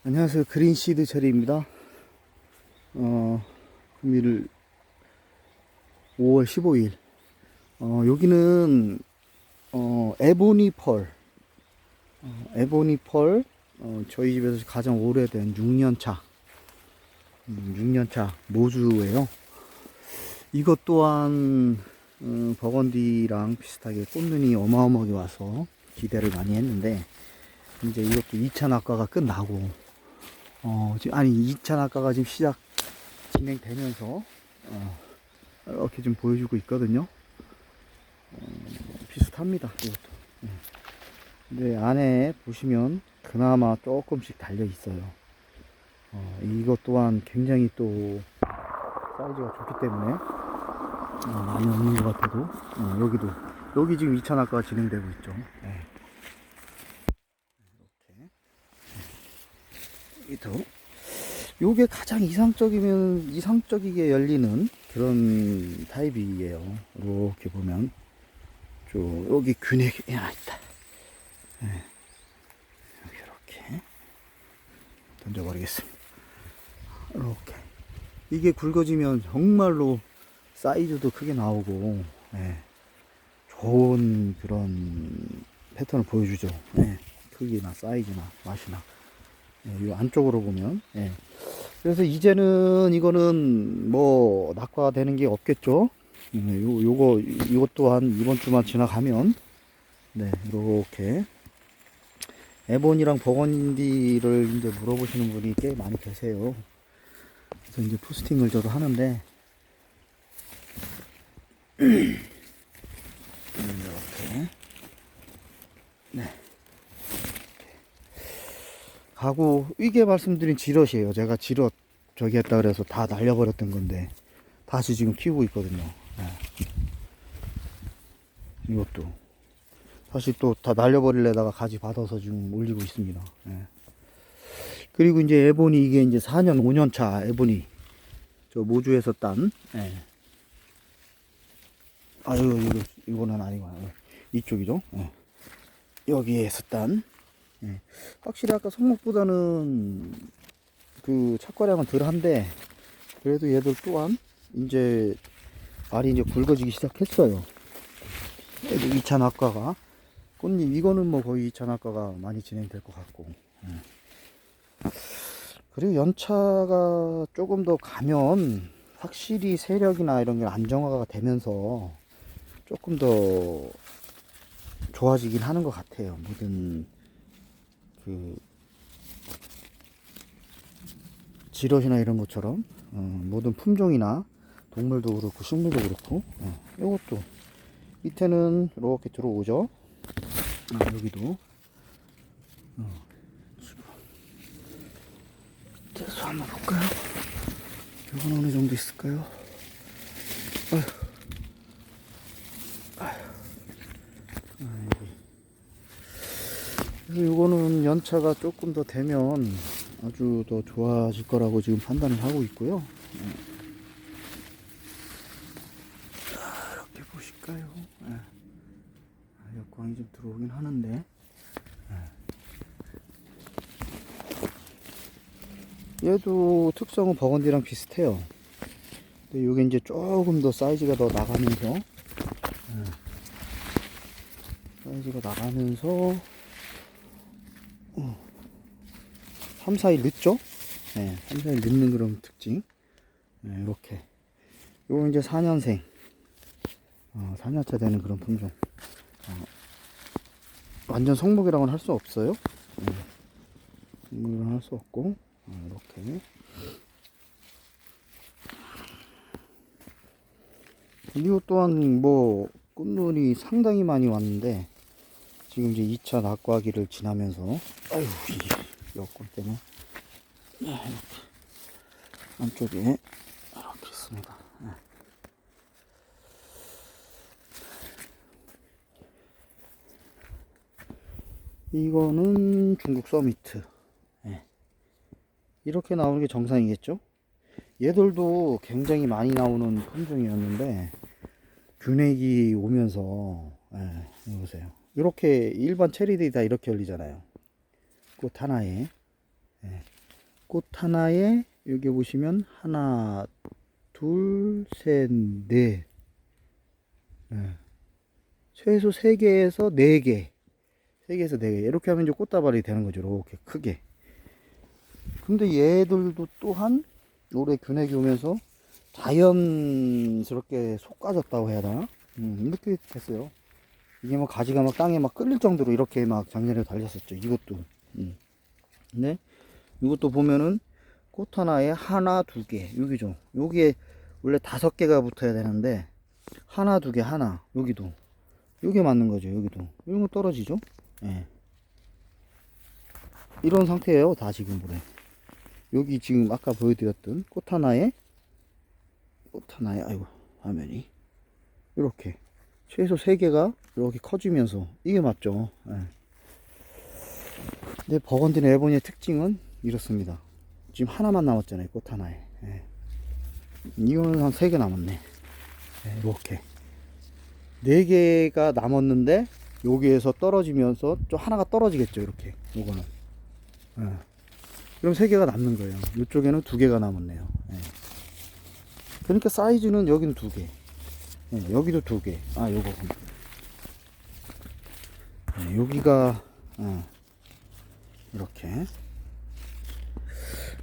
안녕하세요. 그린시드 체리입니다. 금일 5월 15일. 여기는, 에보니 펄. 에보니 펄. 저희 집에서 가장 오래된 6년차. 6년차 모주예요. 이것 또한, 버건디랑 비슷하게 꽃눈이 어마어마하게 와서 기대를 많이 했는데, 이제 이것도 2차 낙과가 끝나고, 아니, 2차 낙과가 지금 진행되면서, 이렇게 좀 보여주고 있거든요. 비슷합니다, 이것도. 근데 안에 보시면 그나마 조금씩 달려 있어요. 이것 또한 굉장히 또 사이즈가 좋기 때문에, 많이 없는 것 같아도, 여기 지금 2차 낙과가 진행되고 있죠. 네. 이렇게. 여기도. 요게 가장 이상적이게 열리는 그런 타입이에요. 이렇게 보면. 여기 균핵이 하나 있다. 네. 이렇게 던져버리겠습니다. 이렇게. 이게 굵어지면 정말로 사이즈도 크게 나오고, 네. 좋은 그런 패턴을 보여주죠. 네. 크기나 사이즈나 맛이나. 네. 이 안쪽으로 보면. 네. 그래서 이제는 이거는 뭐 낙과되는 게 없겠죠. 이것 또한 이번 주만 지나가면, 네, 이렇게 에본이랑 버건디를 이제 물어보시는 분이 꽤 많이 계세요. 그래서 이제 포스팅을 저도 하는데, 이렇게, 네, 가구 이게 말씀드린 지럿이에요. 제가 지럿 저기 했다 그래서 다 날려버렸던 건데 다시 지금 키우고 있거든요. 네. 이것도 다시 또 다 날려버리려다가 가지 받아서 지금 올리고 있습니다. 네. 그리고 이제 에보니 이게 이제 4년 5년 차 에보니 저 모주에서 딴. 네. 이거는 아니고 이쪽이죠. 네. 여기에서 딴. 네. 확실히 아까 성목보다는 그 착과량은 덜한데 그래도 얘들 또한 이제 알이 이제 굵어지기 시작했어요. 2차 낙과가 꽃잎 이거는 뭐 거의 2차 낙과가 많이 진행될 것 같고. 그리고 연차가 조금 더 가면 확실히 세력이나 이런 게 안정화가 되면서 조금 더 좋아지긴 하는 것 같아요. 모든 그 지럿이나 이런 것처럼 모든 품종이나 동물도 그렇고 식물도 그렇고. 이것도 밑에는 이렇게 들어오죠. 여기도 밑에서 한번 볼까요? 이건 어느 정도 있을까요? 그래서 이거는 연차가 조금 더 되면 아주 더 좋아질 거라고 지금 판단을 하고 있고요. 이렇게 보실까요? 역광이 좀 들어오긴 하는데, 얘도 특성은 버건디랑 비슷해요. 근데 이게 이제 조금 더 사이즈가 더 나가면서, 3, 4일 늦죠? 네, 3, 4일 늦는 그런 특징. 네, 이렇게. 요거 이제 4년생. 4년차 되는 그런 품종. 완전 성목이라고는 할 수 없어요. 성목이라고는 할 수 없고, 이렇게. 이것 또한 뭐, 꽃눈이 상당히 많이 왔는데, 지금 이제 2차 낙과기를 지나면서, 아유, 이 여건 때문에, 이렇게 안쪽에, 이렇게 있습니다. 이거는 중국 서미트. 이렇게 나오는 게 정상이겠죠? 얘들도 굉장히 많이 나오는 품종이었는데 균핵이 오면서, 이거 보세요. 이렇게 일반 체리들이 다 이렇게 열리잖아요. 꽃 하나에. 꽃 하나에 여기 보시면 하나, 둘, 셋, 넷. 예. 최소 3개에서 4개. 3개에서 4개. 이렇게 하면 이제 꽃다발이 되는 거죠. 이렇게 크게. 근데 얘들도 또한 올해 균핵이 오면서 자연스럽게 솟아졌다고 해야 되나? 이렇게 됐어요. 이게 뭐 가지가 막 땅에 막 끌릴 정도로 이렇게 막 작년에 달렸었죠. 이것도. 근데 이것도 보면은 꽃 하나에 하나, 2개. 여기죠. 여기에 원래 5개가 붙어야 되는데 하나, 2개, 하나. 여기도. 요게 맞는 거죠. 여기도. 이런 거 떨어지죠. 예. 이런 상태예요. 다 지금 보래. 여기 지금 아까 보여드렸던 꽃 하나에 아이고 화면이 이렇게 최소 3개가 이렇게 커지면서 이게 맞죠. 예. 근데 버건디 레보니의 특징은 이렇습니다. 지금 하나만 남았잖아요. 꽃 하나에. 예. 이거는 한 3개 남았네. 예, 이렇게 4개가 남았는데 여기에서 떨어지면서 좀 하나가 떨어지겠죠. 이렇게 요거는. 예. 그럼 3개가 남는 거예요. 이쪽에는 2개가 남았네요. 예. 그러니까 사이즈는 여기는 2개. 예, 여기도 2개. 아, 요거. 예, 여기가, 이렇게.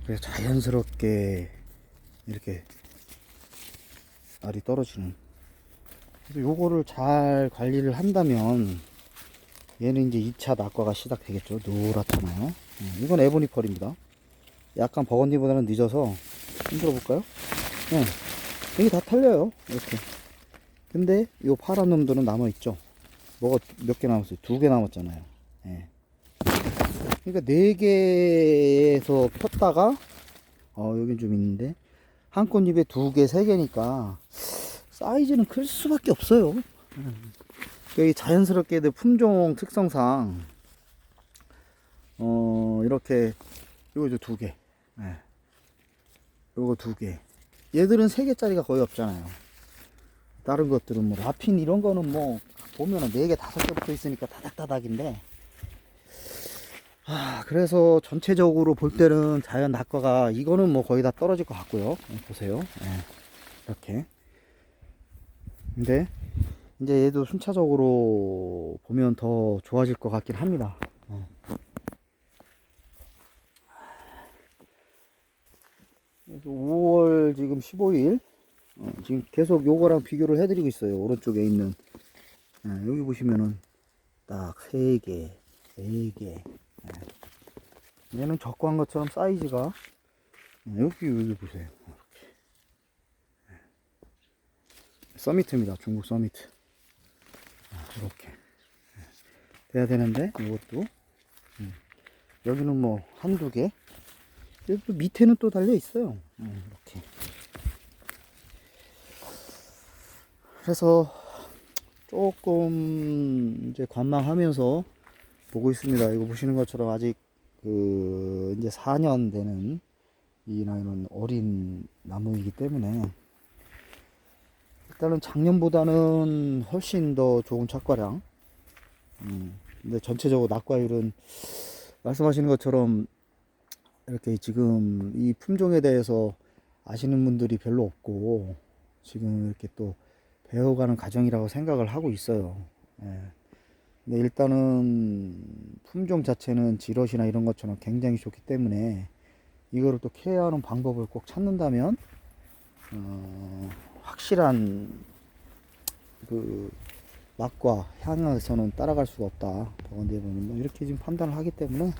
그래서 자연스럽게 이렇게 알이 떨어지는. 그래서 요거를 잘 관리를 한다면 얘는 이제 2차 낙과가 시작되겠죠. 노랗잖아요. 이건 에보니펄입니다. 약간 버건디보다는 늦어서 흔들어 볼까요? 네. 여기 다 털려요. 이렇게. 근데 요 파란 놈들은 남아있죠. 뭐가 몇 개 남았어요? 2개 남았잖아요. 네. 그러니까 4개에서 폈다가 여긴 좀 있는데 한 꽃잎에 2개, 3개니까 사이즈는 클 수밖에 없어요. 여기 자연스럽게 품종 특성상 이렇게 요거 2개. 네. 요거 2개. 얘들은 3개짜리가 거의 없잖아요. 다른 것들은 뭐 라핀 이런 거는 뭐 보면은 4개, 5개 붙어 있으니까 다닥다닥인데 그래서 전체적으로 볼 때는 자연 낙과가 이거는 뭐 거의 다 떨어질 것 같고요. 보세요. 이렇게. 근데 이제 얘도 순차적으로 보면 더 좋아질 것 같긴 합니다. 그래서 5월 지금 15일 지금 계속 요거랑 비교를 해드리고 있어요. 오른쪽에 있는 여기 보시면은 딱 3개, 4개. 얘는 적고한 것처럼 사이즈가 여기 보세요. 이렇게. 서미트입니다. 중국 서미트. 이렇게 돼야 되는데 이것도 여기는 뭐 한두 개. 또 밑에는 또 달려 있어요. 이렇게. 그래서 조금 이제 관망하면서 보고 있습니다. 이거 보시는 것처럼 아직 이제 4년 되는 이 나이는 어린 나무이기 때문에 일단은 작년보다는 훨씬 더 좋은 착과량. 근데 전체적으로 낙과율은 말씀하시는 것처럼 이렇게 지금 이 품종에 대해서 아시는 분들이 별로 없고 지금 이렇게 또 배워가는 과정이라고 생각을 하고 있어요. 근데 일단은 품종 자체는 지럿이나 이런 것처럼 굉장히 좋기 때문에 이거를 또 케어하는 방법을 꼭 찾는다면 확실한 그 맛과 향에서는 따라갈 수가 없다. 버건디에 보면 뭐 이렇게 지금 판단을 하기 때문에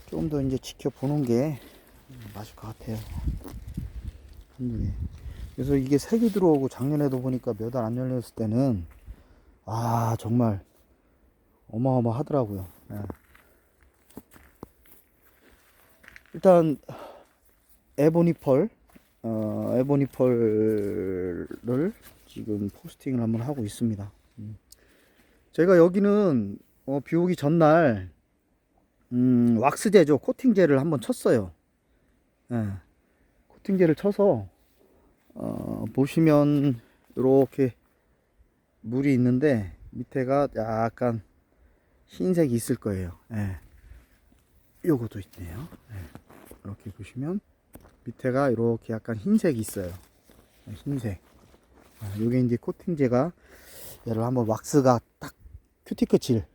좀 더 이제 지켜보는 게 맞을 것 같아요. 한두 개. 그래서 이게 색이 들어오고 작년에도 보니까 몇 알 안 열렸을 때는 정말 어마어마하더라고요. 일단 에보니펄 에보니펄을 지금 포스팅을 한번 하고 있습니다. 제가 여기는 비 오기 전날 왁스제죠. 코팅제를 한번 쳤어요. 코팅제를 쳐서 보시면 이렇게 물이 있는데 밑에가 약간 흰색이 있을 거예요. 요것도 있네요. 네. 이렇게 보시면 밑에가 이렇게 약간 흰색이 있어요. 흰색. 요게 이제 코팅제가 얘를 한번 왁스가 딱 큐티클 칠을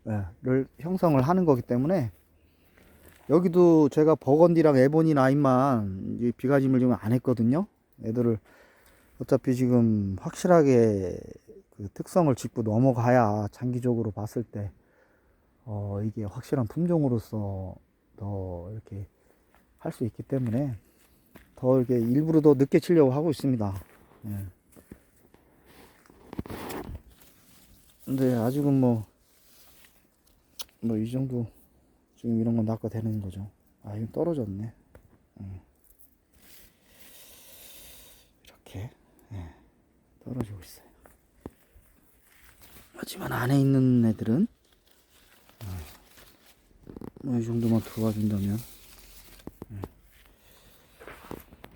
형성을 하는 거기 때문에, 여기도 제가 버건디랑 에보니 라인만 비가짐을 지금 안 했거든요. 애들을 어차피 지금 확실하게 그 특성을 짚고 넘어가야 장기적으로 봤을 때 이게 확실한 품종으로서 더 이렇게 할 수 있기 때문에 더 이렇게 일부러 더 늦게 치려고 하고 있습니다. 예. 근데 아직은 뭐 이 정도 지금 이런 건 낚아 되는 거죠. 아, 이거 떨어졌네. 이렇게 떨어지고 있어요. 하지만 안에 있는 애들은 이 정도만 도와준다면.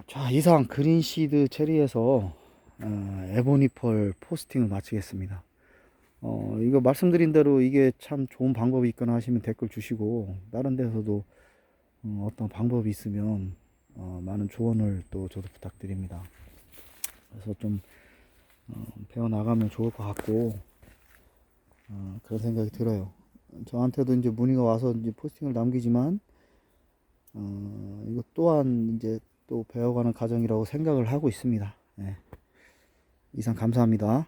자, 이상 그린시드 체리에서 에보니펄 포스팅을 마치겠습니다. 이거 말씀드린 대로 이게 참 좋은 방법이 있거나 하시면 댓글 주시고, 다른 데서도 어떤 방법이 있으면 많은 조언을 또 저도 부탁드립니다. 그래서 좀 배워 나가면 좋을 것 같고, 그런 생각이 들어요. 저한테도 이제 문의가 와서 이제 포스팅을 남기지만 이것 또한 이제 또 배워가는 과정이라고 생각을 하고 있습니다. 예. 이상 감사합니다.